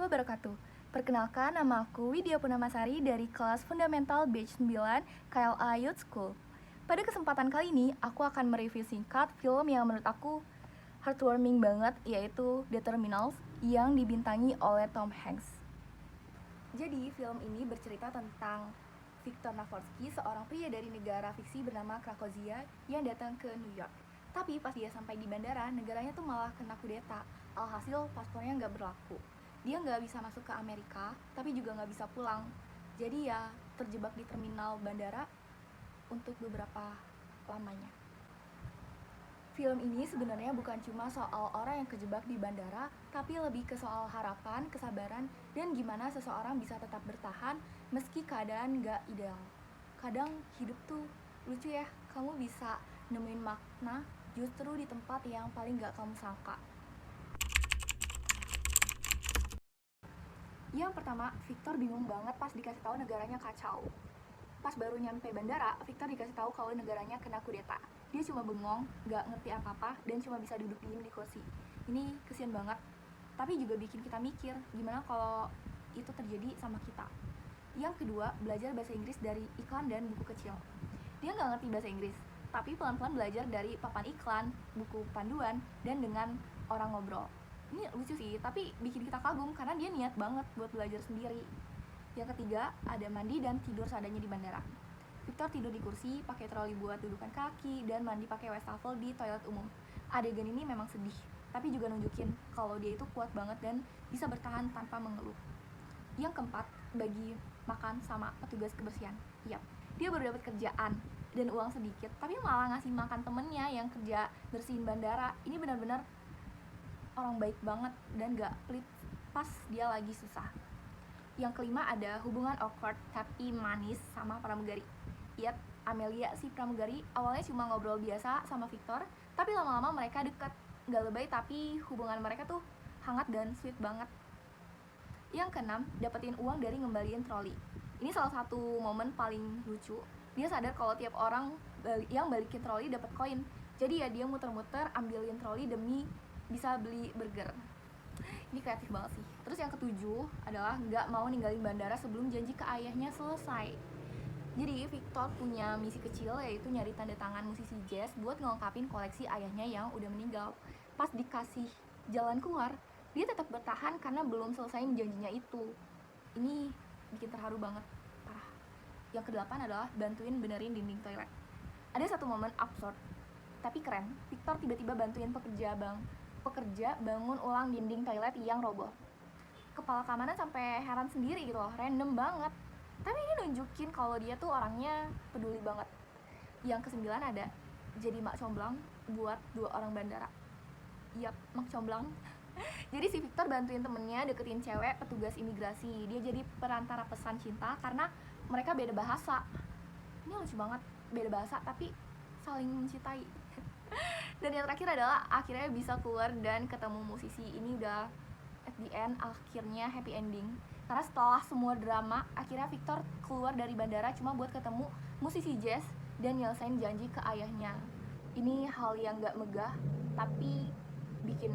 wabarakatuh. Perkenalkan, nama aku Widya Purnamasari dari kelas Fundamental Batch 9 KLA Youth School. Pada kesempatan kali ini, aku akan mereview singkat film yang menurut aku heartwarming banget, yaitu The Terminals yang dibintangi oleh Tom Hanks. Jadi, film ini bercerita tentang Viktor Navorski, seorang pria dari negara fiksi bernama Krakozia yang datang ke New York. Tapi pas dia sampai di bandara, negaranya tuh malah kena kudeta. Alhasil paspornya nggak berlaku. Dia nggak bisa masuk ke Amerika, tapi juga nggak bisa pulang. Jadi ya terjebak di terminal bandara untuk beberapa lamanya. Film ini sebenarnya bukan cuma soal orang yang kejebak di bandara, tapi lebih ke soal harapan, kesabaran, dan gimana seseorang bisa tetap bertahan meski keadaan nggak ideal. Kadang hidup tuh lucu ya, kamu bisa nemuin makna justru di tempat yang paling nggak kamu sangka. Yang pertama, Victor bingung banget pas dikasih tahu negaranya kacau. Pas baru nyampe bandara, Victor dikasih tahu kalau negaranya kena kudeta. Dia cuma bengong, gak ngerti apa-apa, dan cuma bisa duduk diem di kursi. Ini kesian banget, tapi juga bikin kita mikir gimana kalau itu terjadi sama kita. Yang kedua, belajar bahasa Inggris dari iklan dan buku kecil. Dia gak ngerti bahasa Inggris, tapi pelan-pelan belajar dari papan iklan, buku panduan, dan dengan orang ngobrol. Ini lucu sih, tapi bikin kita kagum karena dia niat banget buat belajar sendiri. Yang ketiga, ada mandi dan tidur seadanya di bandara. Victor tidur di kursi, pakai troli buat dudukan kaki, dan mandi pakai wastafel di toilet umum. Adegan ini memang sedih, tapi juga nunjukin kalau dia itu kuat banget dan bisa bertahan tanpa mengeluh. Yang keempat, bagi makan sama petugas kebersihan. Yap, dia baru dapat kerjaan dan uang sedikit, tapi malah ngasih makan temennya yang kerja bersihin bandara. Ini benar-benar orang baik banget dan gak pelit pas dia lagi susah. Yang kelima, ada hubungan awkward tapi manis sama pramugari. Lihat, Amelia si pramugari awalnya cuma ngobrol biasa sama Victor, tapi lama-lama mereka dekat. Gak lebay tapi hubungan mereka tuh hangat dan sweet banget. Yang keenam, dapetin uang dari ngembaliin troli. Ini salah satu momen paling lucu. Dia sadar kalau tiap orang yang balikin troli dapat koin. Jadi ya dia muter-muter ambilin troli demi bisa beli burger. Ini kreatif banget sih. Terus yang ketujuh adalah nggak mau ninggalin bandara sebelum janji ke ayahnya selesai. Jadi Victor punya misi kecil, yaitu nyari tanda tangan musisi jazz buat ngelengkapin koleksi ayahnya yang udah meninggal. Pas dikasih jalan keluar, dia tetap bertahan karena belum selesai janjinya itu. Ini bikin terharu banget, parah. Yang kedelapan adalah bantuin benerin dinding toilet. Ada satu momen absurd tapi keren. Victor tiba-tiba bantuin pekerja bangun ulang dinding toilet yang roboh. Kepala keamanan sampai heran sendiri gitu loh, random banget. Tapi ini nunjukin kalau dia tuh orangnya peduli banget. Yang kesembilan ada jadi mak comblang buat 2 orang bandara. Yap, mak comblang. Jadi si Victor bantuin temennya deketin cewek petugas imigrasi. Dia jadi perantara pesan cinta karena mereka beda bahasa. Ini lucu banget, beda bahasa tapi saling mencintai. Dan yang terakhir adalah akhirnya bisa keluar dan ketemu musisi. Ini udah at the end, akhirnya happy ending. Karena setelah semua drama, akhirnya Victor keluar dari bandara cuma buat ketemu musisi jazz dan nyelesain janji ke ayahnya. Ini hal yang gak megah, tapi bikin